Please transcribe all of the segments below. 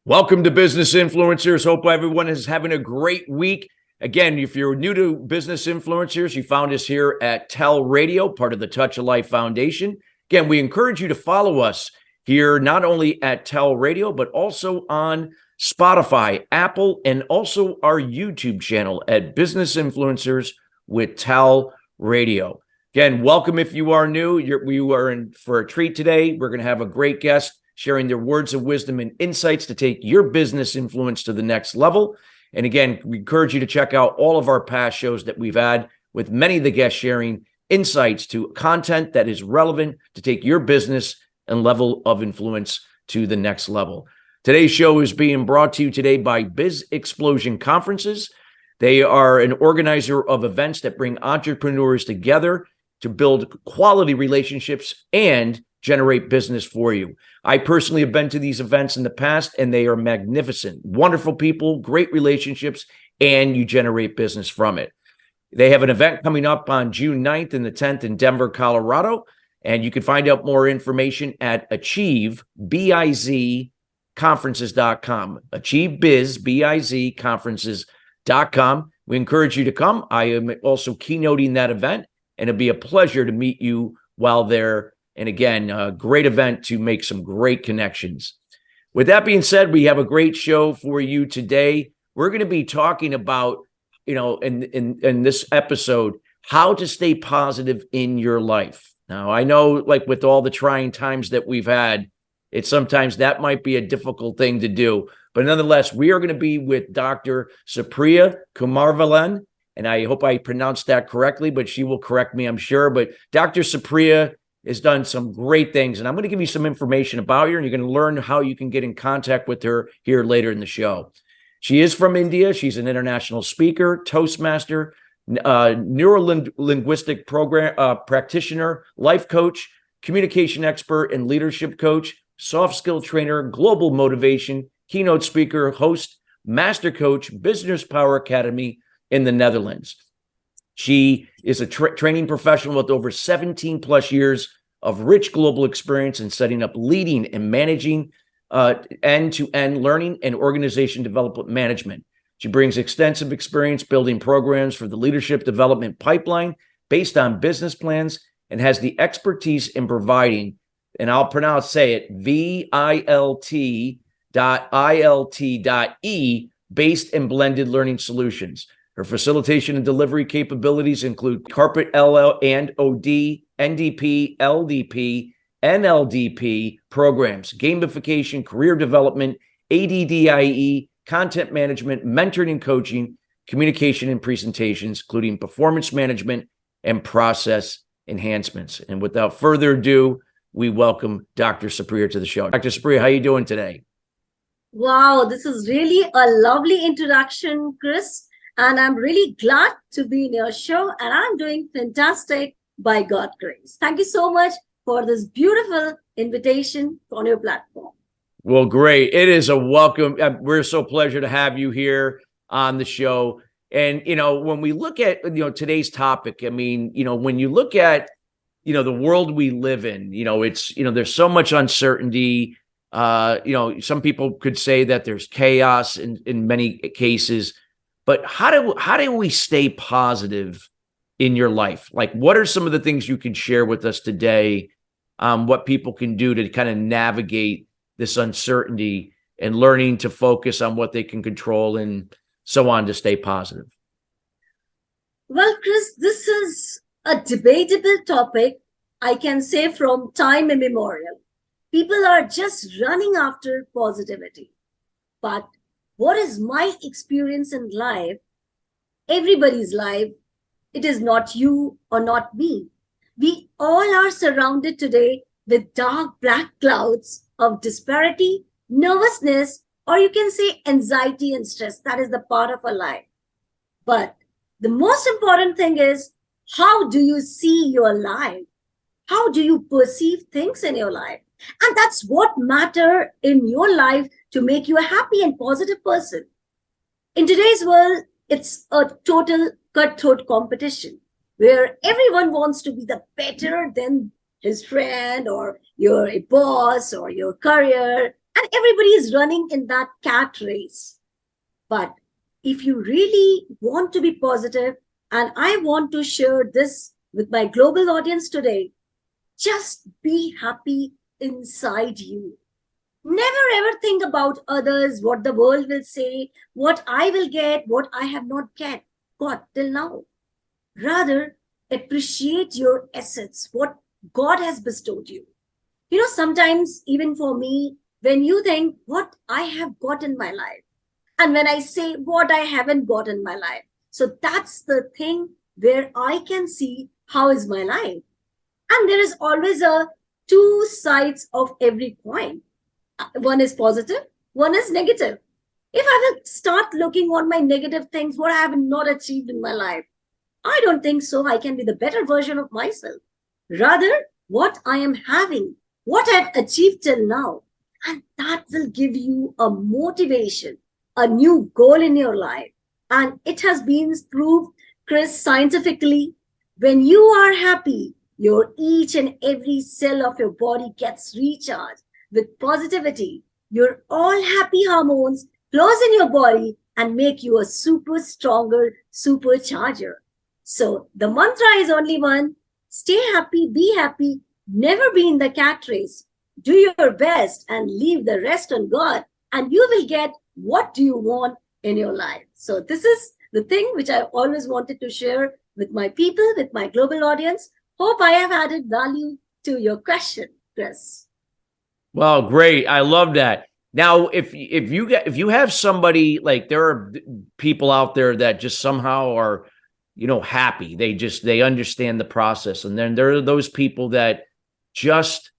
Welcome to Business Influencers. Hope everyone is having a great week. Again, if you're new to Business Influencers, you found us here at TALRadio, part of the Touch of Life Foundation. Again, we encourage you to follow us here, not only at TALRadio, but also on Spotify, Apple, and also our YouTube channel at Business Influencers with TALRadio. Again, welcome if you are new. We are in for a treat today. We're going to have a great guest sharing their words of wisdom and insights to take your business influence to the next level. And again, we encourage you to check out all of our past shows that we've had with many of the guests sharing insights to content that is relevant to take your business and level of influence to the next level. Today's show is being brought to you today by Biz Explosion Conferences. They are an organizer of events that bring entrepreneurs together to build quality relationships and generate business for you. I personally have been to these events in the past, and they are magnificent. Wonderful people, great relationships, and you generate business from it. They have an event coming up on June 9th and the 10th in Denver, Colorado, and you can find out more information at achievebizconferences.com. achievebizconferences.com. We encourage you to come. I am also keynoting that event, and it'll be a pleasure to meet you while there. And again, a great event to make some great connections. With that being said, we have a great show for you today. We're going to be talking about, in this episode, how to stay positive in your life. Now, I know, like with all the trying times that we've had, sometimes that might be a difficult thing to do. But nonetheless, we are going to be with Dr. Supriya Kumaravelan, and I hope I pronounced that correctly, but she will correct me, I'm sure. But Dr. Supriya has done some great things, and I'm going to give you some information about her, and you're going to learn how you can get in contact with her here later in the show. She is from India. She's an international speaker, Toastmaster, neuro-linguistic program practitioner, life coach, communication expert, and leadership coach, soft skill trainer, global motivation, keynote speaker, host, master coach, Business Power Academy in the Netherlands. She is a training professional with over 17 plus years of rich global experience in setting up, leading, and managing end-to-end learning and organization development management. She brings extensive experience building programs for the leadership development pipeline based on business plans and has the expertise in providing, and I'll say it, VILT.ILT.E based and blended learning solutions. Her facilitation and delivery capabilities include Carpet LL and OD, NDP, LDP, NLDP programs, gamification, career development, ADDIE, content management, mentoring and coaching, communication and presentations, including performance management and process enhancements. And without further ado, we welcome Dr. Supriya to the show. Dr. Supriya, how are you doing today? Wow, this is really a lovely introduction, Chris. And I'm really glad to be in your show, and I'm doing fantastic by God's grace. Thank you so much for this beautiful invitation on your platform. Well, great. It is a welcome. We're so pleasure to have you here on the show. And, when we look at, today's topic, when you look at, the world we live in, it's, there's so much uncertainty. Some people could say that there's chaos in many cases. But how do we stay positive in your life? Like, what are some of the things you can share with us today? What people can do to kind of navigate this uncertainty and learning to focus on what they can control and so on to stay positive? Well, Chris, this is a debatable topic, I can say, from time immemorial. People are just running after positivity. But what is my experience in life, everybody's life, it is not you or not me. We all are surrounded today with dark black clouds of disparity, nervousness, or you can say anxiety and stress. That is the part of our life. But the most important thing is, how do you see your life? How do you perceive things in your life? And that's what matters in your life to make you a happy and positive person. In today's world, it's a total cutthroat competition where everyone wants to be the better than his friend or you're a boss or your career, and everybody is running in that cat race. But if you really want to be positive, and I want to share this with my global audience today, just be happy inside you. Never ever think about others, what the world will say, what I will get, what I have not got till now. Rather, appreciate your assets, what God has bestowed you. Sometimes, even for me, when you think what I have got in my life, and when I say what I haven't got in my life, so that's the thing where I can see how is my life. And there is always a two sides of every coin. One is positive, one is negative. If I will start looking on my negative things, what I have not achieved in my life, I don't think so. I can be the better version of myself. Rather, what I am having, what I've achieved till now, and that will give you a motivation, a new goal in your life. And it has been proved, Chris, scientifically, when you are happy, your each and every cell of your body gets recharged with positivity. Your all happy hormones flows in your body and make you a super stronger supercharger. So the mantra is only one: stay happy, be happy, never be in the cat race. Do your best and leave the rest on God, and you will get what you want in your life. So this is the thing which I always wanted to share with my people, with my global audience. Hope I have added value to your question, Chris. Well, great. I love that. Now, if you have somebody, like, there are people out there that just somehow are, happy. They understand the process. And then there are those people that just,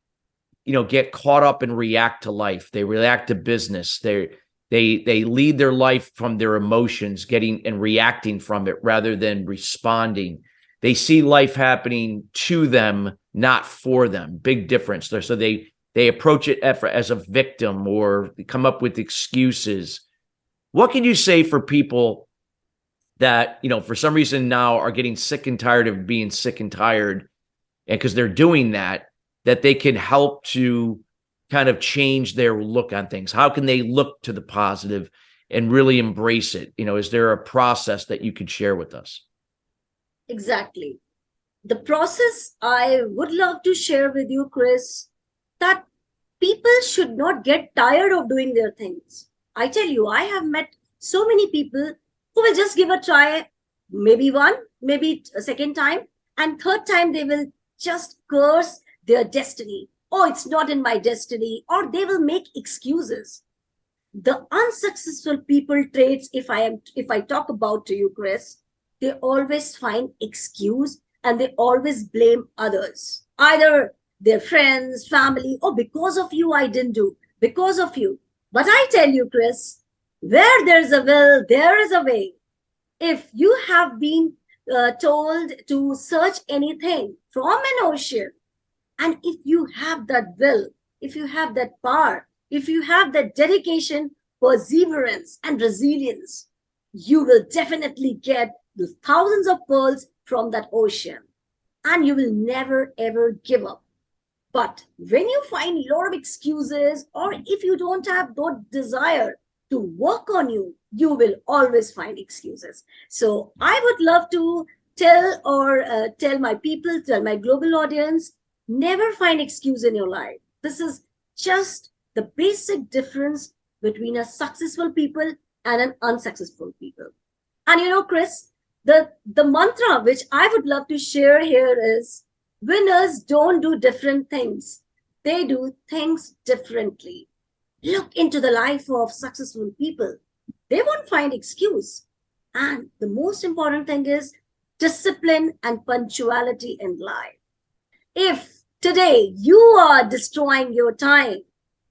get caught up and react to life. They react to business. They lead their life from their emotions, getting and reacting from it rather than responding. They see life happening to them, not for them. Big difference there. So they approach it as a victim or come up with excuses. What can you say for people that, for some reason now are getting sick and tired of being sick and tired, and because they're doing that they can help to kind of change their look on things? How can they look to the positive and really embrace it? Is there a process that you could share with us? Exactly. The process I would love to share with you, Chris, that people should not get tired of doing their things. I tell you, I have met so many people who will just give a try, maybe one, maybe a second time, and third time they will just curse their destiny. Oh, it's not in my destiny, or they will make excuses. The unsuccessful people traits, if I talk about to you, Chris, they always find excuse and they always blame others, either their friends, family, oh, because of you I didn't do, because of you. But I tell you, Chris, where there's a will, there is a way. If you have been told to search anything from an ocean, and if you have that will, if you have that power, if you have that dedication, perseverance, and resilience, you will definitely get the thousands of pearls from that ocean. And you will never ever give up. But when you find a lot of excuses, or if you don't have that desire to work on you, you will always find excuses. So I would love to tell my people, tell my global audience, never find excuse in your life. This is just the basic difference between a successful people and an unsuccessful people. And Chris, the mantra which I would love to share here is: winners don't do different things. They do things differently. Look into the life of successful people. They won't find excuse. And the most important thing is discipline and punctuality in life. If today you are destroying your time,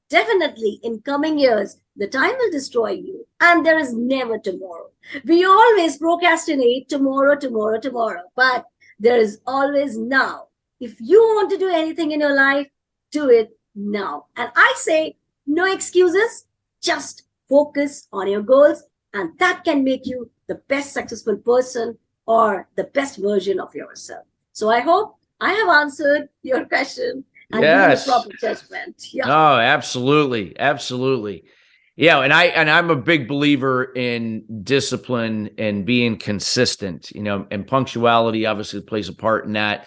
definitely in coming years, the time will destroy you. And there is never tomorrow. We always procrastinate tomorrow, tomorrow, tomorrow. But there is always now. If you want to do anything in your life, do it now. And I say, no excuses, just focus on your goals, and that can make you the best successful person or the best version of yourself. So I hope I have answered your question and given a Yes. proper judgment. Yeah. Oh, absolutely. Absolutely. Yeah. And I'm a big believer in discipline and being consistent, and punctuality obviously plays a part in that.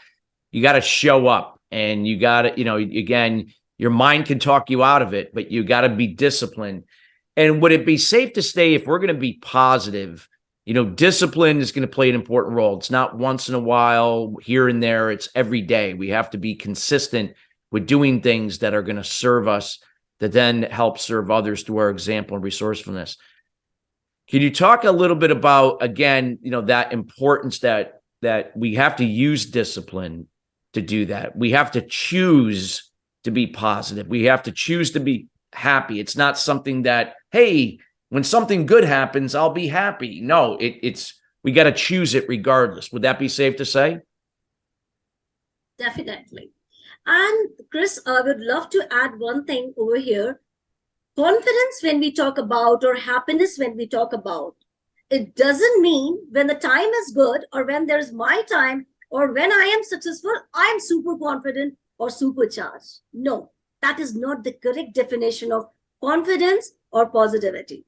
You got to show up, and you got to, again, your mind can talk you out of it, but you got to be disciplined. And would it be safe to say, if we're going to be positive, discipline is going to play an important role? It's not once in a while, here and there. It's every day. We have to be consistent with doing things that are going to serve us, that then help serve others through our example and resourcefulness. Can you talk a little bit about, again, that importance that we have to use discipline to do that? We have to choose to be positive. We have to choose to be happy. It's not something that, hey, when something good happens, I'll be happy. No, it's we got to choose it regardless. Would that be safe to say? Definitely. And Chris, I would love to add one thing over here. Confidence, when we talk about, or happiness, when we talk about, it doesn't mean when the time is good, or when there's my time, or when I am successful, I'm super confident or supercharged. No, that is not the correct definition of confidence or positivity.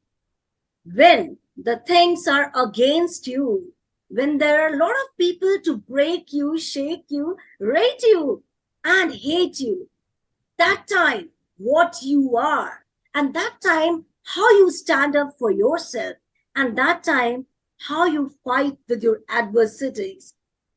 When the things are against you, when there are a lot of people to break you, shake you, rate you, and hate you, that time, what you are, and that time, how you stand up for yourself, and that time, how you fight with your adversities,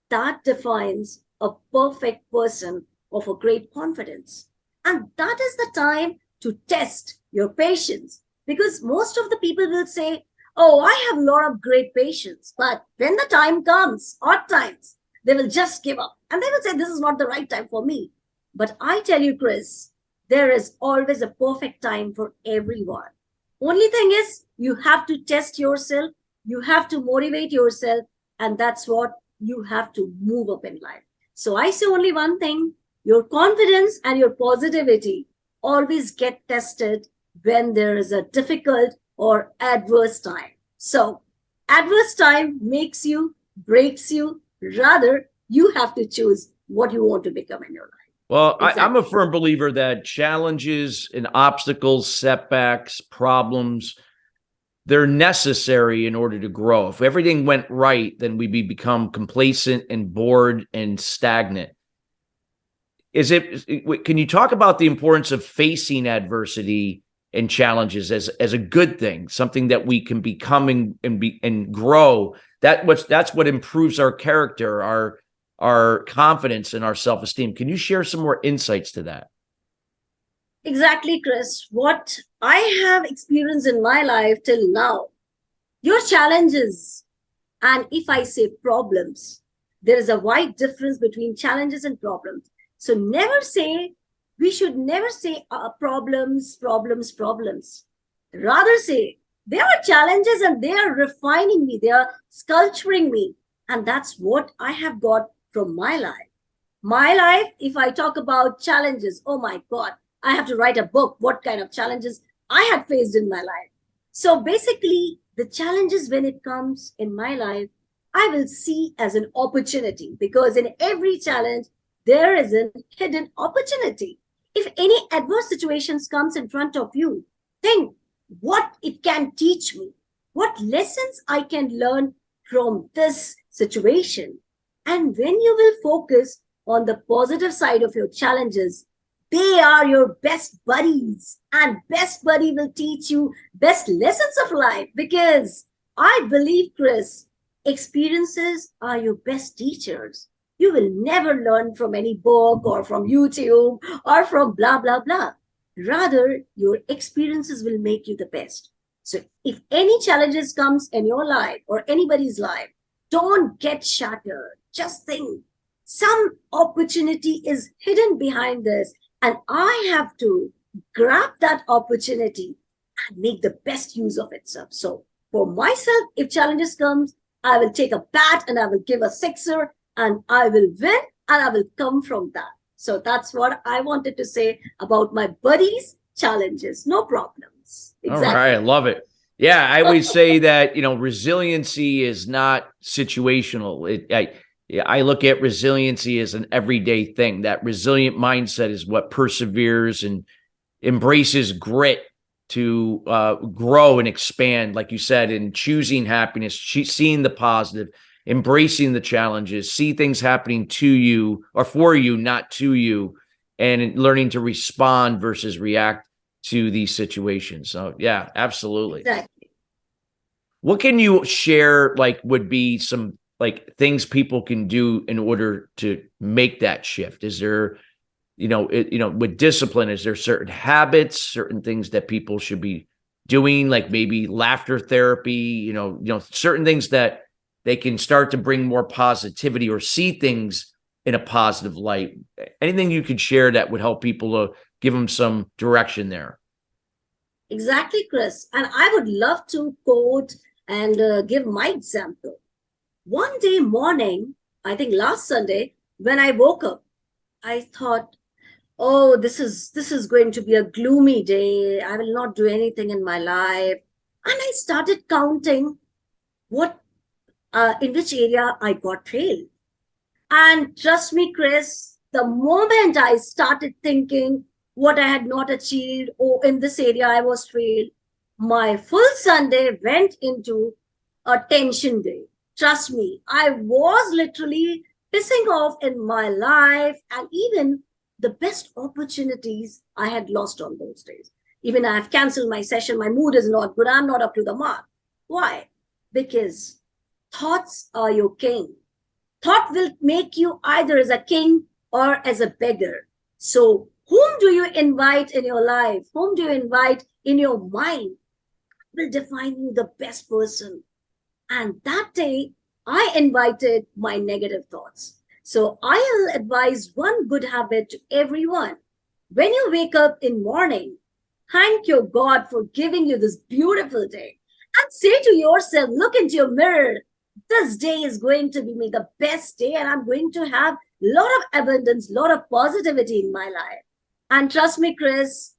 that defines a perfect person of a great confidence. And that is the time to test your patience, because most of the people will say, oh, I have a lot of great patience, but when the time comes, odd times, they will just give up, and they will say, this is not the right time for me. But I tell you, Chris, there is always a perfect time for everyone. Only thing is, you have to test yourself, you have to motivate yourself, and that's what you have to move up in life. So I say only one thing: your confidence and your positivity always get tested when there is a difficult or adverse time. So adverse time makes you, breaks you. Rather, you have to choose what you want to become in your life. Well, Exactly. I'm a firm believer that challenges and obstacles, setbacks, problems, they're necessary in order to grow. If everything went right, then we'd become complacent and bored and stagnant. Can you talk about the importance of facing adversity and challenges as a good thing, something that we can become and grow? That's what improves our character, our confidence, and our self-esteem. Can you share some more insights to that? Exactly, Chris. What I have experienced in my life till now, your challenges, and if I say problems, there is a wide difference between challenges and problems. So we should never say problems, problems, problems. Rather say, there are challenges and they are refining me, they are sculpturing me. And that's what I have got from my life. My life, if I talk about challenges, oh my God, I have to write a book, what kind of challenges I had faced in my life. So basically, the challenges when it comes in my life, I will see as an opportunity, because in every challenge, there is a hidden opportunity. If any adverse situations comes in front of you, think what it can teach me, what lessons I can learn from this situation. And when you will focus on the positive side of your challenges, they are your best buddies, and best buddy will teach you best lessons of life. Because I believe, Chris, experiences are your best teachers. You will never learn from any book or from YouTube or from blah, blah, blah. Rather, your experiences will make you the best. So if any challenges comes in your life or anybody's life, don't get shattered. Just think, some opportunity is hidden behind this, and I have to grab that opportunity and make the best use of itself. So for myself, if challenges comes, I will take a bat and I will give a sixer and I will win, and I will come from that. So that's what I wanted to say about my buddies' challenges. No problems. Exactly. All right. I love it. Yeah. I always say that, resiliency is not situational. Yeah, I look at resiliency as an everyday thing. That resilient mindset is what perseveres and embraces grit to grow and expand, like you said, in choosing happiness, seeing the positive, embracing the challenges, see things happening to you or for you, not to you, and learning to respond versus react to these situations. So yeah, absolutely. Exactly. What can you share, like, would be some like things people can do in order to make that shift? Is there, with discipline, is there certain habits, certain things that people should be doing, like maybe laughter therapy, certain things that they can start to bring more positivity or see things in a positive light? Anything you could share that would help people to give them some direction there? Exactly, Chris. And I would love to quote and give my example. One day morning, I think last Sunday, when I woke up, I thought, oh, this is going to be a gloomy day. I will not do anything in my life. And I started counting what in which area I got failed. And trust me, Chris, the moment I started thinking what I had not achieved or in this area I was failed, my full Sunday went into a tension day. Trust me, I was literally pissing off in my life and even the best opportunities I had lost on those days. Even I have canceled my session, my mood is not good, I'm not up to the mark. Why? Because thoughts are your king. Thought will make you either as a king or as a beggar. So, whom do you invite in your life? Whom do you invite in your mind? Will define you the best person. And that day, I invited my negative thoughts. So, I'll advise one good habit to everyone. When you wake up in morning, thank your God for giving you this beautiful day. And say to yourself, look into your mirror, this day is going to be me the best day and I'm going to have a lot of abundance, lot of positivity in my life. And trust me, Chris,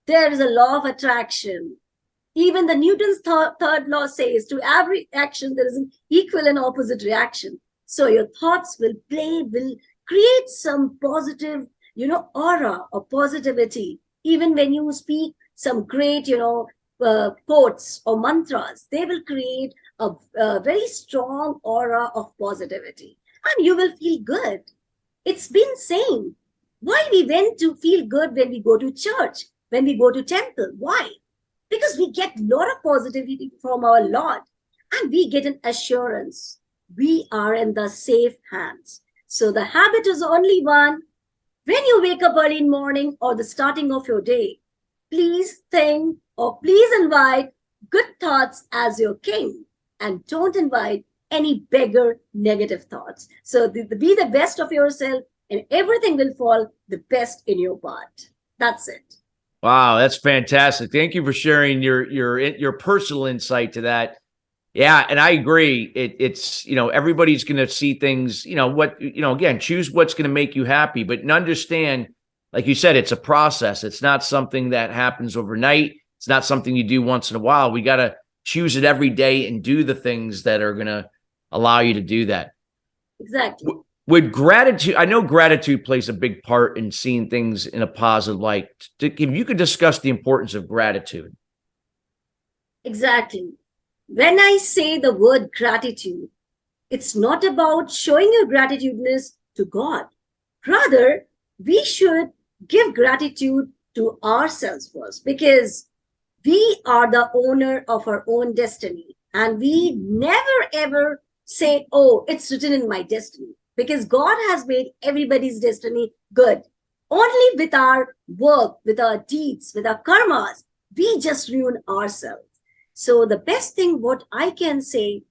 there is a law of attraction. Even the Newton's third law says to every action there is an equal and opposite reaction. So your thoughts will create some positive, aura of positivity. Even when you speak some great, quotes or mantras, they will create a very strong aura of positivity and you will feel good. It's been saying why we went to feel good when we go to church, when we go to temple. Why? Because we get a lot of positivity from our Lord and we get an assurance we are in the safe hands. So the habit is only one. When you wake up early in the morning or the starting of your day, please think or please invite good thoughts as your king and don't invite any beggar negative thoughts. So be the best of yourself and everything will fall the best in your part. That's it. Wow, that's fantastic. Thank you for sharing your personal insight to that. Yeah, and I agree. It's everybody's going to see things. Again, choose what's going to make you happy, but understand, like you said, it's a process. It's not something that happens overnight. It's not something you do once in a while. We got to choose it every day and do the things that are going to allow you to do that. Exactly. With gratitude, I know gratitude plays a big part in seeing things in a positive light. If you could discuss the importance of gratitude. Exactly. When I say the word gratitude, it's not about showing your gratitudeness to God. Rather, we should give gratitude to ourselves first because we are the owner of our own destiny. And we never ever say, oh, it's written in my destiny because God has made everybody's destiny good. Only with our work, with our deeds, with our karmas, we just ruin ourselves. So the best thing what I can say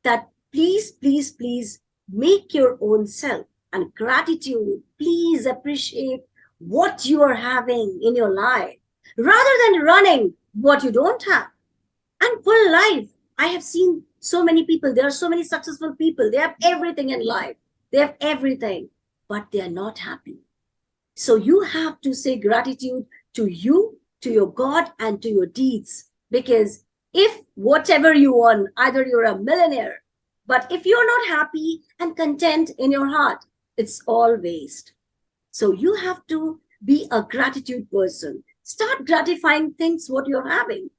that please, please, please make your own self and gratitude. Please appreciate what you are having in your life rather than running what you don't have. And for life, I have seen so many people. There are so many successful people. They have everything in life. They have everything, but they are not happy. So you have to say gratitude to you, to your God, and to your deeds. Because if whatever you want, either you're a millionaire, But if you're not happy and content in your heart, it's all waste. So you have to be a gratitude person. Start gratifying things what you're having.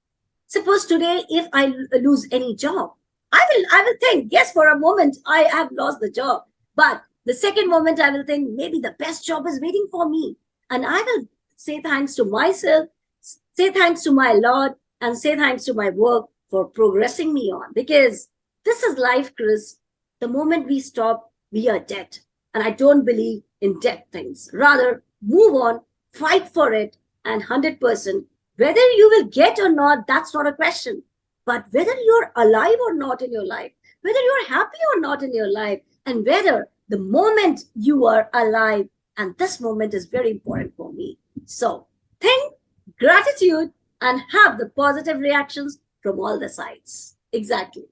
Suppose today, if I lose any job, I will think, yes, for a moment, I have lost the job. But the second moment, I will think, maybe the best job is waiting for me. And I will say thanks to myself, say thanks to my Lord, and say thanks to my work for progressing me on. Because this is life, Chris. The moment we stop, we are dead. And I don't believe in dead things. Rather, move on, fight for it, and 100%. Whether you will get or not, that's not a question. But whether you're alive or not in your life, whether you're happy or not in your life, and whether the moment you are alive, and this moment is very important for me. So think gratitude and have the positive reactions from all the sides. Exactly.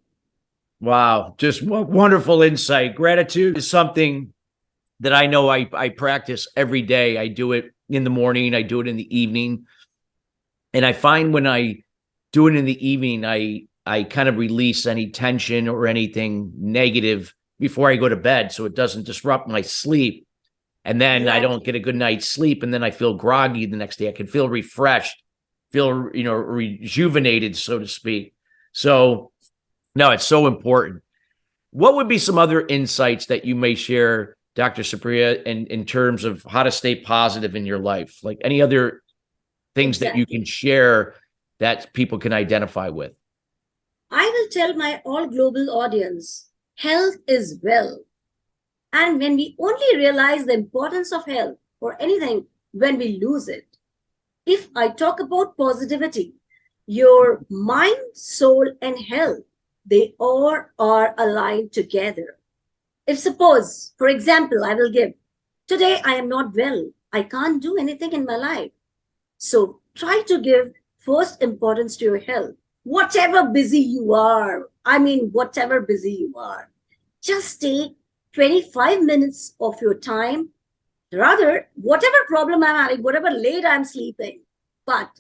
Wow. Just wonderful insight. Gratitude is something that I know I practice every day. I do it in the morning. I do it in the evening. And I find when I do it in the evening, I kind of release any tension or anything negative before I go to bed, so it doesn't disrupt my sleep. And then I don't get a good night's sleep, and then I feel groggy the next day. I can feel refreshed, feel rejuvenated, so to speak. So no, it's so important. What would be some other insights that you may share, Dr. Supriya, in terms of how to stay positive in your life? Like any other things that you can share that people can identify with? I will tell my all global audience, health is wealth. And when we only realize the importance of health or anything, when we lose it. If I talk about positivity, your mind, soul, and health, they all are aligned together. If suppose, for example, I will give, today I am not well, I can't do anything in my life. So try to give first importance to your health. Whatever busy you are, whatever busy you are, just take 25 minutes of your time. Rather, whatever problem I'm having, whatever late I'm sleeping, but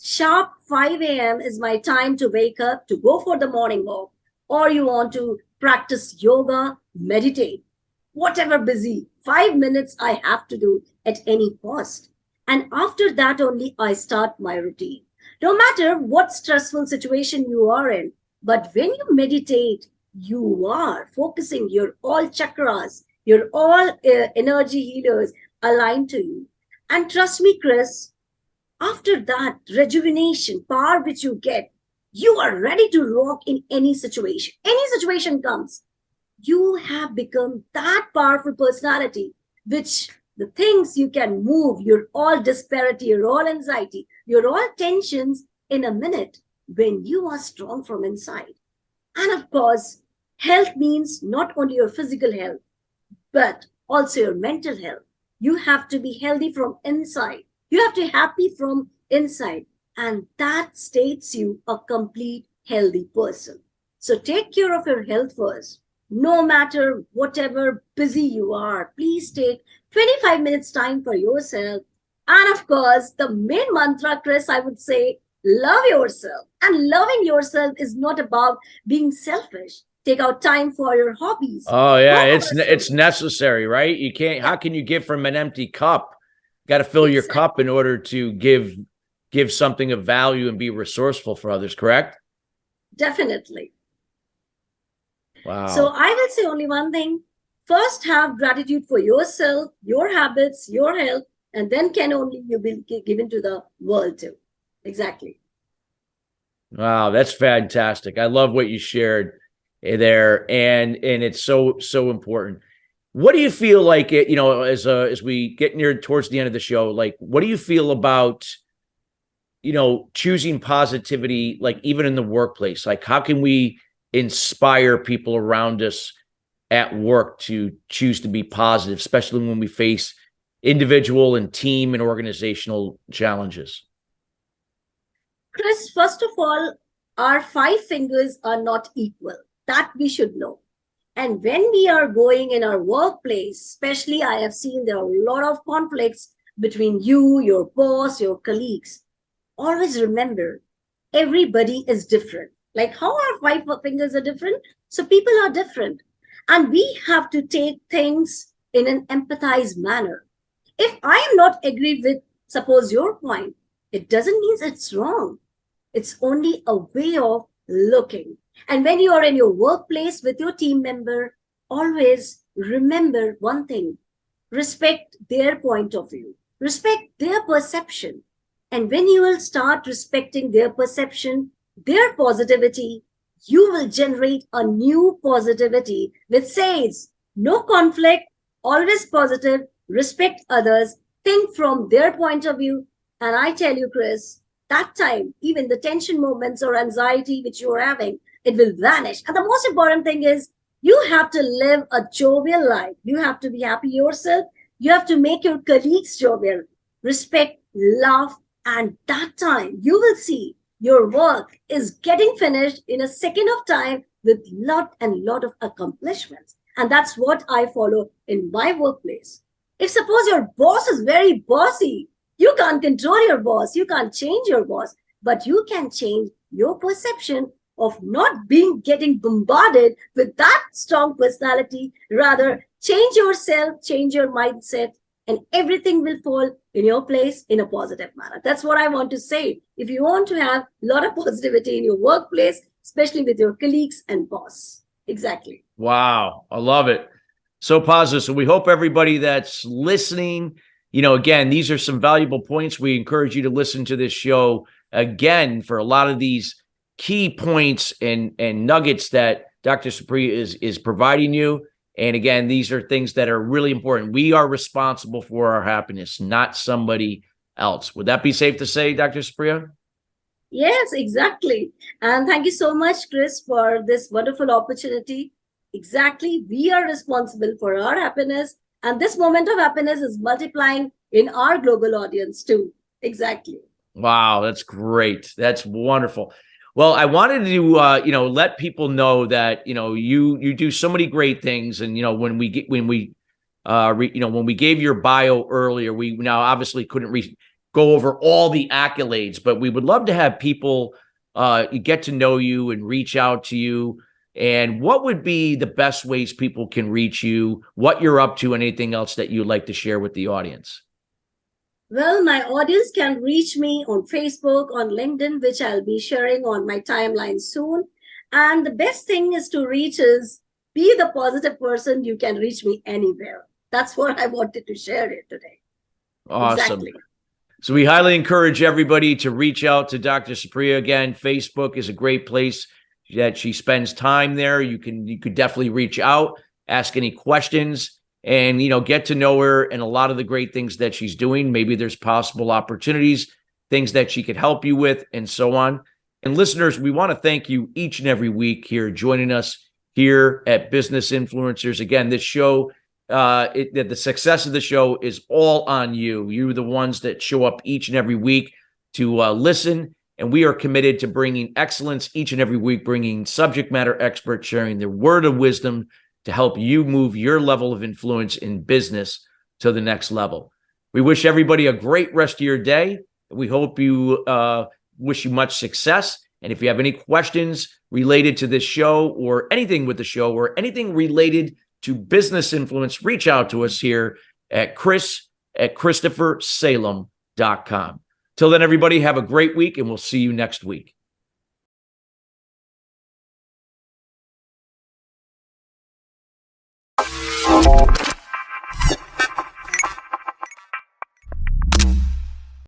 sharp 5 a.m. is my time to wake up, to go for the morning walk, or you want to practice yoga, meditate, whatever busy, 5 minutes I have to do at any cost. And after that only I start my routine. No matter what stressful situation you are in, but when you meditate, you are focusing your all chakras, your all energy healers aligned to you. And trust me, Chris, after that rejuvenation, power which you get, you are ready to rock in any situation. Any situation comes, you have become that powerful personality, which the things you can move, your all disparity, your all anxiety, your all tensions in a minute when you are strong from inside. And of course, health means not only your physical health, but also your mental health. You have to be healthy from inside. You have to be happy from inside. And that states you a complete healthy person. So take care of your health first. No matter whatever busy you are, please take 25 minutes time for yourself. And of course, the main mantra, Chris, I would say, love yourself. And loving yourself is not about being selfish. Take out time for your hobbies. Oh yeah, it's necessary, right? You can't. Yeah. How can you give from an empty cup? Got to fill your cup in order to give something of value and be resourceful for others. Correct? Definitely. Wow. So I will say only one thing. First, have gratitude for yourself, your habits, your health, and then can only you be given to the world too. Exactly. Wow, that's fantastic. I love what you shared there, and it's so important. What do you feel like it, as we get near towards the end of the show, like what do you feel about choosing positivity, like even in the workplace? Like how can we inspire people around us at work to choose to be positive, especially when we face individual and team and organizational challenges? Chris, first of all, our 5 fingers are not equal. That we should know. And when we are going in our workplace, especially I have seen there are a lot of conflicts between you, your boss, your colleagues. Always remember, everybody is different. Like how our five fingers are different, so people are different. And we have to take things in an empathized manner. If I am not agree with, suppose, your point, it doesn't mean it's wrong. It's only a way of looking. And when you are in your workplace with your team member, always remember one thing: respect their point of view, respect their perception. And when you will start respecting their perception, their positivity, you will generate a new positivity which says no conflict, always positive, respect others, think from their point of view. And I tell you, Chris, that time, even the tension moments or anxiety which you're having, it will vanish. And the most important thing is you have to live a jovial life. You have to be happy yourself. You have to make your colleagues jovial. Respect, laugh, and that time you will see your work is getting finished in a second of time with lot of accomplishments. And that's what I follow in my workplace. If suppose your boss is very bossy, you can't control your boss, you can't change your boss, but you can change your perception of not being getting bombarded with that strong personality. Rather, change yourself, change your mindset, and everything will fall in your place in a positive manner. That's what I want to say. If you want to have a lot of positivity in your workplace, especially with your colleagues and boss. Exactly. Wow. I love it. So positive. So we hope everybody that's listening, again, these are some valuable points. We encourage you to listen to this show again for a lot of these key points and nuggets that Dr. Supriya is providing you. And again, these are things that are really important. We are responsible for our happiness, not somebody else. Would that be safe to say, Dr. Supriya? Yes, exactly. And thank you so much, Chris, for this wonderful opportunity. Exactly. We are responsible for our happiness. And this moment of happiness is multiplying in our global audience too. Exactly. Wow, that's great. That's wonderful. Well, I wanted to, let people know that, you do so many great things. And, when we gave your bio earlier, we now obviously couldn't go over all the accolades, but we would love to have people get to know you and reach out to you. And what would be the best ways people can reach you, what you're up to, and anything else that you'd like to share with the audience? Well, my audience can reach me on Facebook, on LinkedIn, which I'll be sharing on my timeline soon. And the best thing is to reach is be the positive person. You can reach me anywhere. That's what I wanted to share here today. Awesome. Exactly. So we highly encourage everybody to reach out to Dr. Supriya. Again, Facebook is a great place that she spends time there. You could definitely reach out, ask any questions, and get to know her and a lot of the great things that she's doing. Maybe there's possible opportunities, things that she could help you with, and so on. And listeners, we want to thank you each and every week here joining us here at Business Influencers. Again, this show, the success of the show is all on you. You're the ones that show up each and every week to listen. And we are committed to bringing excellence each and every week, bringing subject matter experts, sharing their word of wisdom to help you move your level of influence in business to the next level. We wish everybody a great rest of your day. We hope you wish you much success. And if you have any questions related to this show or anything with the show or anything related to business influence, reach out to us here at Chris@ChristopherSalem.com. Till then, everybody, have a great week, and we'll see you next week.